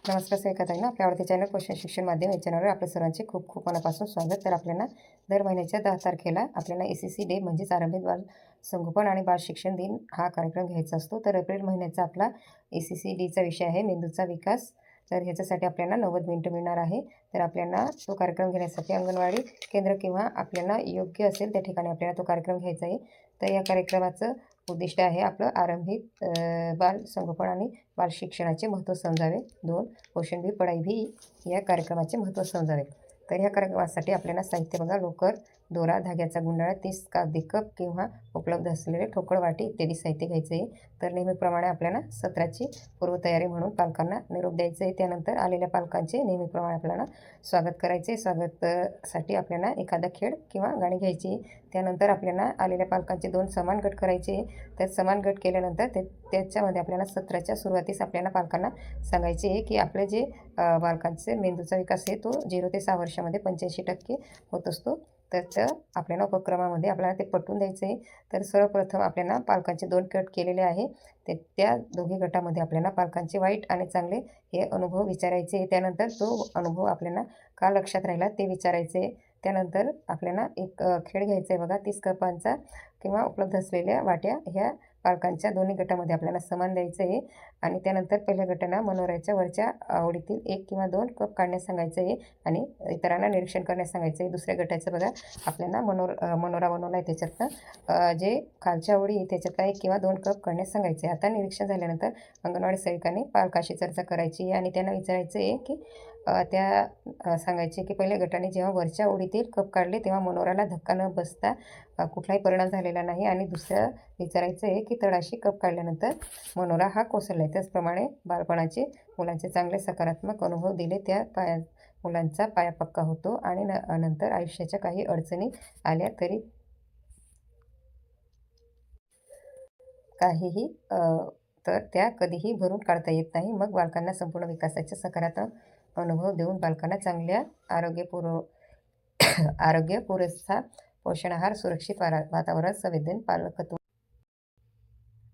नमस्कार सैकताईंना आपल्या आवडते चॅनल पोषण शिक्षण माध्यम या चॅनलवर आपल्या सर्वांचे खूप खूप मनापासून स्वागत. तर आपल्याला दर महिन्याच्या 10 तारखेला आपल्याला ACC डे म्हणजेच आरंभिक बाल संगोपन आणि बाल शिक्षण दिन हा कार्यक्रम घ्यायचा असतो. तर एप्रिल महिन्याचा आपला ACC डेचा विषय आहे मेंदूचा विकास. तर ह्याच्यासाठी आपल्याला 90 मिनिटं मिळणार आहे. तर आपल्याला तो कार्यक्रम घेण्यासाठी अंगणवाडी केंद्र किंवा आपल्याला योग्य असेल त्या ठिकाणी आपल्याला तो कार्यक्रम घ्यायचा आहे. तर या कार्यक्रमाचं उद्दिष्ट आहे आपलं आरंभिक बाल संगोपन आणि बाल शिक्षणाचे महत्त्व समजावे. 2 पोषण भी पढ़ाई भी या कार्यक्रमाचे महत्त्व समजावे. तर ह्या कार्यक्रमासाठी आपल्याला साहित्य बघा, लोकर, दोरा, धाग्याचा गुंडाळा, 30 कागदी कप किंवा उपलब्ध असलेले ठोकळ वाटी इत्यादी साहित्य घ्यायचे आहे. तर नेहमीप्रमाणे आपल्याला सत्राची पूर्वतयारी म्हणून पालकांना निरोप द्यायचा आहे. त्यानंतर आलेल्या पालकांचे नेहमीप्रमाणे आपल्याला स्वागत करायचे. स्वागतासाठी आपल्याला एखादा खेळ किंवा गाणी घ्यायची. त्यानंतर आपल्याला आलेल्या पालकांचे 2 समान गट करायचे. तर समान गट केल्यानंतर त्याच्यामध्ये आपल्याला सत्राच्या सुरुवातीस आपल्याला पालकांना सांगायचे आहे की आपले जे बालकांचे मेंदूचा विकास आहे तो 0 ते 6 वर्षामध्ये 85% होत असतो. तर आपल्याला उपक्रमामध्ये आपल्याला ते पटवून द्यायचं आहे. तर सर्वप्रथम आपल्याला पालकांचे 2 गट केलेले आहे. त्या दोन्ही गटामध्ये आपल्याला पालकांचे वाईट आणि चांगले हे अनुभव विचारायचे. त्यानंतर तो अनुभव आपल्याला का लक्षात राहिला ते विचारायचे. त्यानंतर आपल्याला एक खेळ घ्यायचा आहे बघा, 30 कपांचा किंवा उपलब्ध असलेल्या वाट्या ह्या पालकांच्या दोन्ही गटामध्ये आपल्याला समान द्यायचं आहे. आणि त्यानंतर पहिल्या गटाला मनोऱ्याच्या वरच्या आवडीतील 1 किंवा 2 कप काढण्यास सांगायचं आहे आणि इतरांना निरीक्षण करण्यास सांगायचं आहे. दुसऱ्या गटाचं बघा, आपल्याला मनोरा बनवला आहे, त्याच्यातनं जे खालच्या आवडी आहे त्याच्यातला 1 किंवा 2 कप काढण्यास सांगायचे आहे. आता निरीक्षण झाल्यानंतर अंगणवाडी सेविकाने पालकाशी चर्चा करायची आहे आणि त्यांना विचारायचं आहे की सांगायचे की पहिल्या गटाने जेव्हा वरच्या ओढीतील कप काढले तेव्हा मनोराला धक्का न बसता कुठलाही परिणाम झालेला नाही. आणि दुसरं विचारायचं आहे की तळाशी कप काढल्यानंतर मनोरा हा कोसळला आहे. त्याचप्रमाणे बालपणाचे मुलांचे चांगले सकारात्मक अनुभव दिले त्या मुलांचा पाया पक्का होतो आणि नंतर आयुष्याच्या काही अडचणी आल्या तरी तर त्या कधीही भरून काढता येत नाही. मग बालकांना संपूर्ण विकासाचे सकारात्मक अनुभव देऊन बालकांना चांगल्या आरोग्य पुरेसा पोषण आहार, सुरक्षित वातावरण, संवेदन, पालकत्व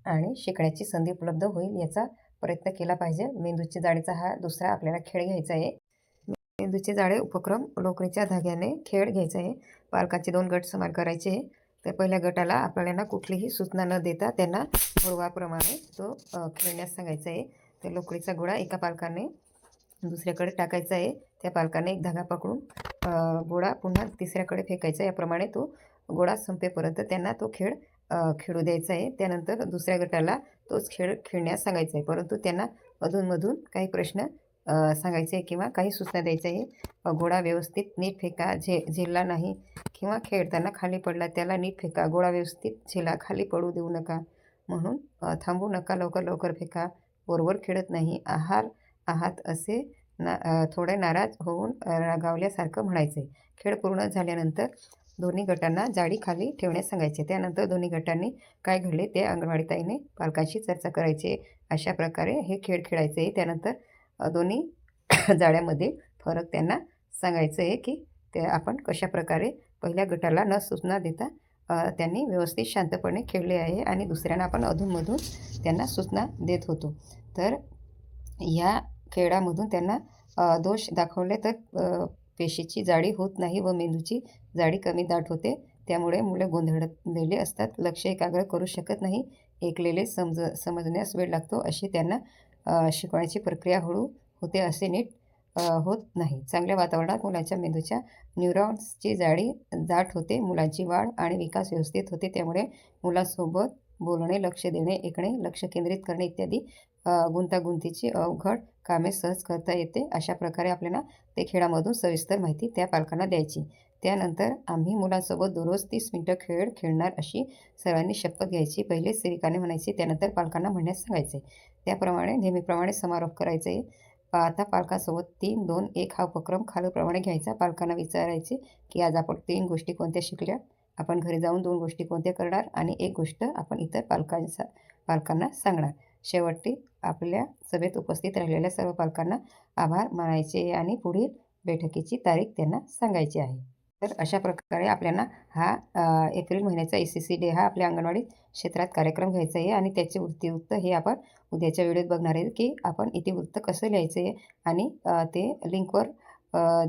आणि शिकण्याची संधी उपलब्ध होईल याचा प्रयत्न केला पाहिजे. मेंदूची जाळीचा हा दुसरा आपल्याला खेळ घ्यायचा आहे. मेंदूचे जाळे उपक्रम लोकरीच्या धाग्याने खेळ घ्यायचा आहे. पालकांचे 2 गट समान करायचे. तर पहिल्या गटाला आपल्याला कुठलीही सूचना न देता त्यांना पूर्वाप्रमाणे तो खेळण्यास सांगायचा आहे. तर लोकरीचा गोळा एका पालकाने दुसऱ्याकडे टाकायचा आहे. त्या पालकाने एक धागा पकडून गोळा पुन्हा तिसऱ्याकडे फेकायचा. याप्रमाणे तो गोळा संपेपर्यंत त्यांना तो खेळ खेळू द्यायचा आहे. त्यानंतर दुसऱ्या गटाला तोच खेळ खेळण्यास सांगायचा आहे, परंतु त्यांना अधूनमधून काही प्रश्न सांगायचे किंवा काही सूचना द्यायच्या आहे. गोळा व्यवस्थित नीट फेका, झेलला नाही किंवा खेळताना खाली पडला त्याला नीट फेका, गोळा व्यवस्थित झेला, खाली पडू देऊ नका, म्हणून थांबू नका, लवकर फेका, वरवर खेळत नाही आहात असे थोडे नाराज होऊन रागावल्यासारखं म्हणायचं आहे. खेळ पूर्ण झाल्यानंतर दोन्ही गटांना जाळी खाली ठेवण्यास सांगायचे. त्यानंतर दोन्ही गटांनी काय घडले ते अंगणवाडीताईने पालकांशी चर्चा करायची. अशा प्रकारे हे खेळ खेळायचे. त्यानंतर दोन्ही जाळ्यामध्ये फरक त्यांना सांगायचं आहे की ते आपण कशाप्रकारे पहिल्या गटाला न सूचना देता त्यांनी व्यवस्थित शांतपणे खेळले आहे आणि दुसऱ्यांना आपण अधूनमधून त्यांना सूचना देत होतो. तर या खेळामधून त्यांना दोष दाखवले तर पेशीची जाडी होत नाही व मेंदूची जाडी कमी दाट होते. त्यामुळे मुले गोंधळलेले असतात, लक्ष एकाग्र करू शकत नाही, ऐकलेले समजण्यास वेळ लागतो, अशी त्यांना शिकवण्याची प्रक्रिया हळू होते, असे नीट होत नाही. चांगल्या वातावरणात मुलांच्या मेंदूच्या न्यूरॉन्सची जाडी दाट होते, मुलांची वाढ आणि विकास व्यवस्थित होते. त्यामुळे मुलांसोबत बोलणे, लक्ष देणे, ऐकणे, लक्ष केंद्रित करणे इत्यादी गुंतागुंतीची अवघड कामे सहज करता येते. अशा प्रकारे आपल्याला ते खेळामधून सविस्तर माहिती त्या पालकांना द्यायची. त्यानंतर आम्ही मुलांसोबत दररोज 30 मिनिटं खेळ खेळणार अशी सर्वांनी शपथ घ्यायची. पहिले सेविकाने म्हणायची, त्यानंतर पालकांना म्हणण्यास सांगायचे. त्याप्रमाणे नेहमीप्रमाणे समारोप करायचे. आता पालकांसोबत 3, 2, 1 हा उपक्रम खालीलप्रमाणे घ्यायचा. पालकांना विचारायचे की आज आपण 3 गोष्टी कोणत्या शिकल्या, आपण घरी जाऊन 2 गोष्टी कोणत्या करणार आणि 1 गोष्ट आपण इतर पालकांना सांगणार. शेवटी आपल्या सभेत उपस्थित राहिलेल्या सर्व पालकांना आभार मानायचे आणि पुढील बैठकीची तारीख त्यांना सांगायची आहे. तर अशा प्रकारे आपल्याला हा एप्रिल महिन्याचा ECC डे हा आपल्या अंगणवाडी क्षेत्रात कार्यक्रम घ्यायचा आहे आणि त्याचे इतिवृत्त हे आपण उद्याच्या व्हिडिओत बघणार आहे की आपण इतिवृत्त कसं लिहायचं आहे आणि ते लिंकवर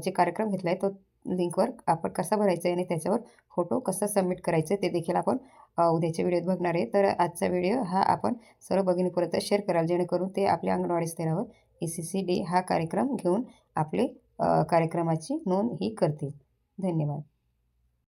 जे कार्यक्रम घेतला आहे तो लिंकवर आपण कसा भरायचा आहे आणि त्याच्यावर फोटो कसा सबमिट करायचा आहे ते देखील आपण उद्याच्या व्हिडिओत बघणार आहे. तर आजचा व्हिडिओ हा आपण सर्व भगिनीपर्यंत शेअर कराल जेणेकरून ते आपल्या अंगणवाडी स्तरावर ECC डे हा कार्यक्रम घेऊन आपले कार्यक्रमाची नोंद ही करतील. धन्यवाद.